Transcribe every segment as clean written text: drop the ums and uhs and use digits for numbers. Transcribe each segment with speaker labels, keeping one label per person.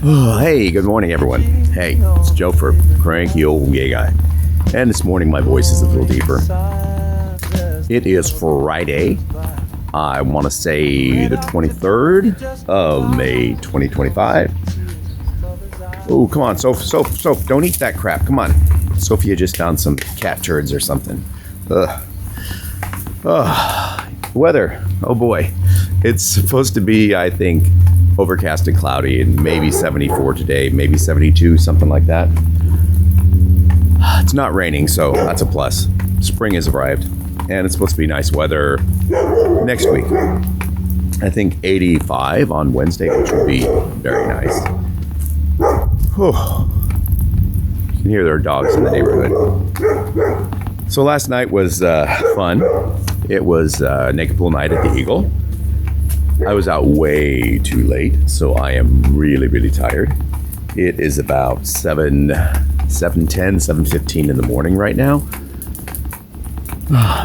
Speaker 1: Oh, hey, good morning, everyone. Hey, it's Joefer, Cranky Old Gay Guy. And this morning my voice is a little deeper. It is Friday. I want to say the 23rd of May 2025. Oh, come on, Soph, don't eat that crap. Come on. Sophia just found some cat turds or something. Weather. Oh boy. It's supposed to be, I think, overcast and cloudy and maybe 74 today, maybe 72, something like that. It's not raining, so that's a plus. Spring has arrived and it's supposed to be nice weather next week. I think 85 on Wednesday, which would be very nice. Whew. You can hear there are dogs in the neighborhood. So last night was fun. It was naked pool night at the Eagle. I was out way too late, so I am really, really tired. It is about 7:15 in the morning right now.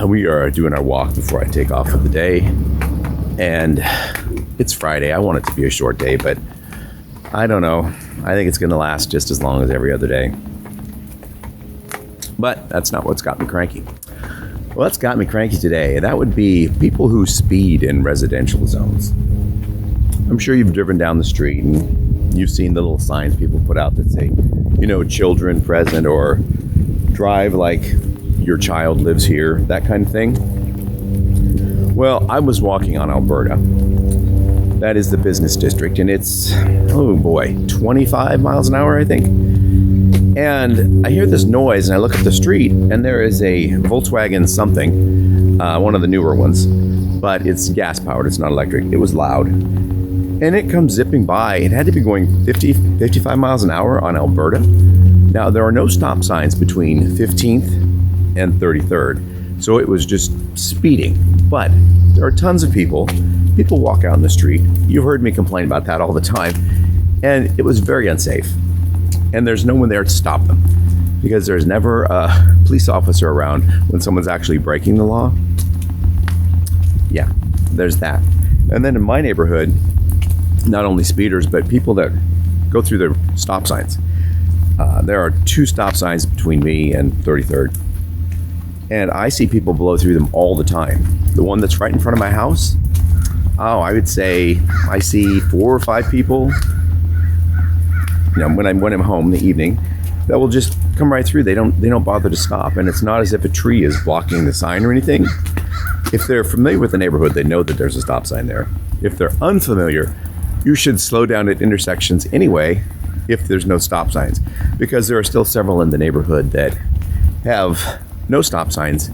Speaker 1: We are doing our walk before I take off for the day. And it's Friday. I want it to be a short day, but I don't know. I think it's going to last just as long as every other day. But that's not what's got me cranky. What's got me cranky today? That would be people who speed in residential zones. I'm sure you've driven down the street and you've seen the little signs people put out that say, children present, or drive like your child lives here, that kind of thing. Well, I was walking on Alberta. That is the business district, and it's, 25 miles an hour, I think. And I hear this noise, and I look up the street, and there is a Volkswagen something, one of the newer ones, but it's gas-powered, it's not electric. It was loud. And it comes zipping by. It had to be going 55 miles an hour on Alberta. Now, there are no stop signs between 15th and 33rd, so it was just speeding. But there are tons of people. People walk out in the street. You've heard me complain about that all the time. And it was very unsafe. And there's no one there to stop them, because there's never a police officer around when someone's actually breaking the law. Yeah, there's that. And then in my neighborhood, not only speeders, but people that go through their stop signs. There are 2 stop signs between me and 33rd. And I see people blow through them all the time. The one that's right in front of my house, I would say I see 4 or 5 people, when I'm home in the evening, that will just come right through. They don't bother to stop, and it's not as if a tree is blocking the sign or anything. If they're familiar with the neighborhood, they know that there's a stop sign there. If they're unfamiliar, you should slow down at intersections anyway if there's no stop signs, because there are still several in the neighborhood that have no stop signs.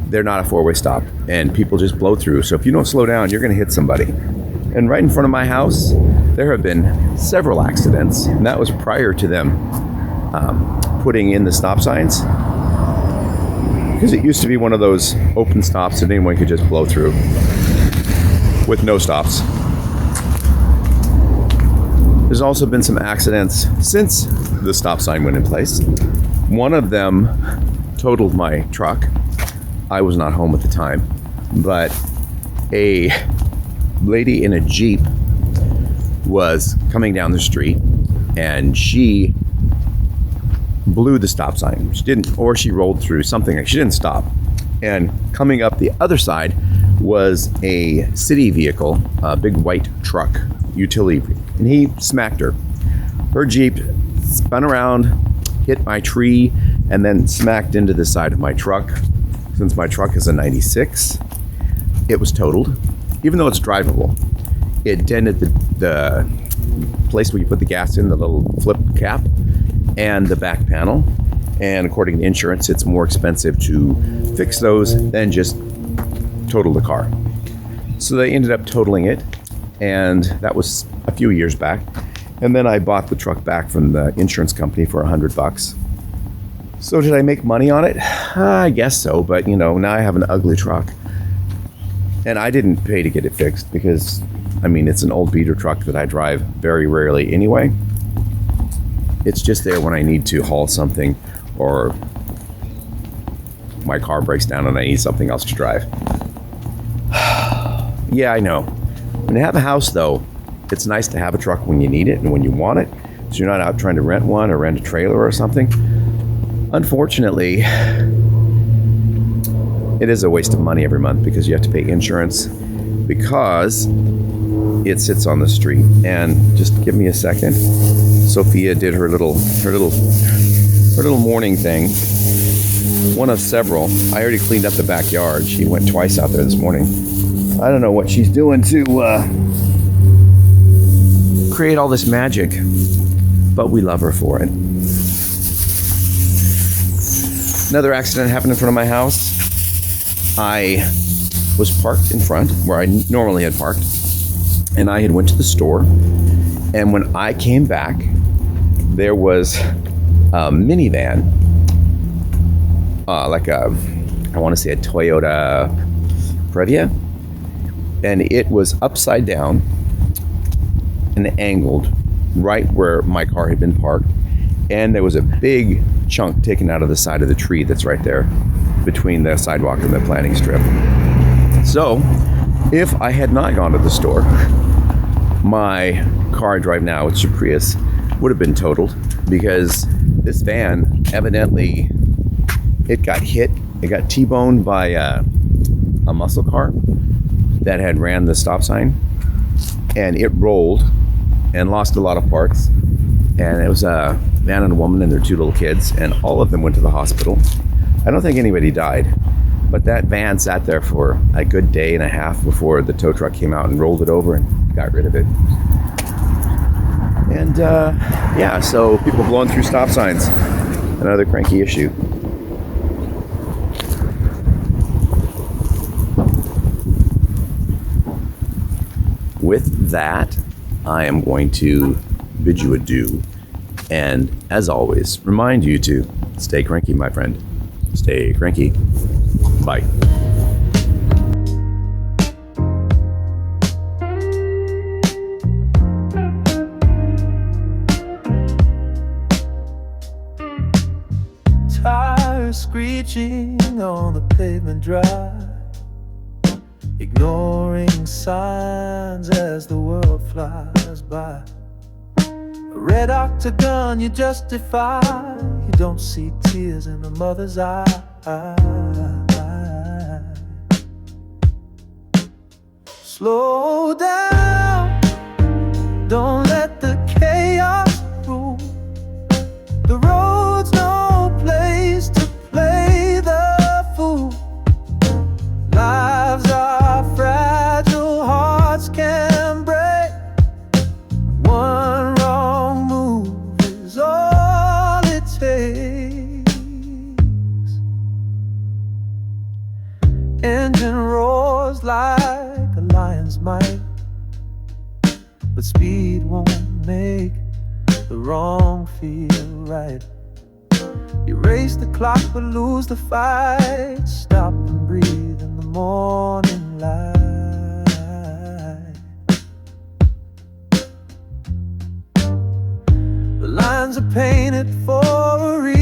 Speaker 1: They're not a 4-way stop, and people just blow through. So if you don't slow down, you're going to hit somebody. And right in front of my house, there have been several accidents, and that was prior to them putting in the stop signs, because it used to be one of those open stops that anyone could just blow through with no stops. There's also been some accidents since the stop sign went in place. One of them totaled my truck. I was not home at the time, but a lady in a Jeep was coming down the street, and she blew the stop sign. She didn't, or she rolled through something. She didn't stop. And coming up the other side was a city vehicle, a big white truck, utility, and he smacked her. Her Jeep spun around, hit my tree, and then smacked into the side of my truck. Since my truck is a 96, it was totaled. Even though it's drivable, it dented the place where you put the gas in, the little flip cap, and the back panel. And according to insurance, it's more expensive to fix those than just total the car. So they ended up totaling it, and that was a few years back. And then I bought the truck back from the insurance company for $100. So did I make money on it? I guess so, but now I have an ugly truck. And I didn't pay to get it fixed because, it's an old beater truck that I drive very rarely anyway. It's just there when I need to haul something, or my car breaks down and I need something else to drive. Yeah, I know. When you have a house, though, it's nice to have a truck when you need it and when you want it. So you're not out trying to rent one or rent a trailer or something. Unfortunately, it is a waste of money every month because you have to pay insurance because it sits on the street. And just give me a second. Sophia did her little morning thing. One of several. I already cleaned up the backyard. She went twice out there this morning. I don't know what she's doing to create all this magic, but we love her for it. Another accident happened in front of my house. I was parked in front where I normally had parked, and I had went to the store, and when I came back, there was a minivan, I want to say a Toyota Previa, and it was upside down and angled right where my car had been parked, and there was a big chunk taken out of the side of the tree that's right there between the sidewalk and the planting strip. So if I had not gone to the store, my car I drive now, it's a Prius, would have been totaled because this van, evidently, it got hit. It got T-boned by a muscle car that had ran the stop sign, and it rolled and lost a lot of parts. And it was a man and a woman and their two little kids, and all of them went to the hospital. I don't think anybody died, but that van sat there for a good day and a half before the tow truck came out and rolled it over and got rid of it. And yeah, so people blowing through stop signs, another cranky issue. With that, I am going to bid you adieu, and as always, remind you to stay cranky, my friend. Stay cranky. Bye.
Speaker 2: Tires screeching on the pavement dry, ignoring signs as the world flies by. A red octagon you justify, you don't see tears in a mother's eye. Slow down, don't let the chaos rule. The road's no place to play the fool. Lives are fragile, hearts can break. One wrong move is all it takes. Engine roars like a lion's might, but speed won't make the wrong feel right. You race the clock but lose the fight. Stop and breathe in the morning light. The lines are painted for a reason.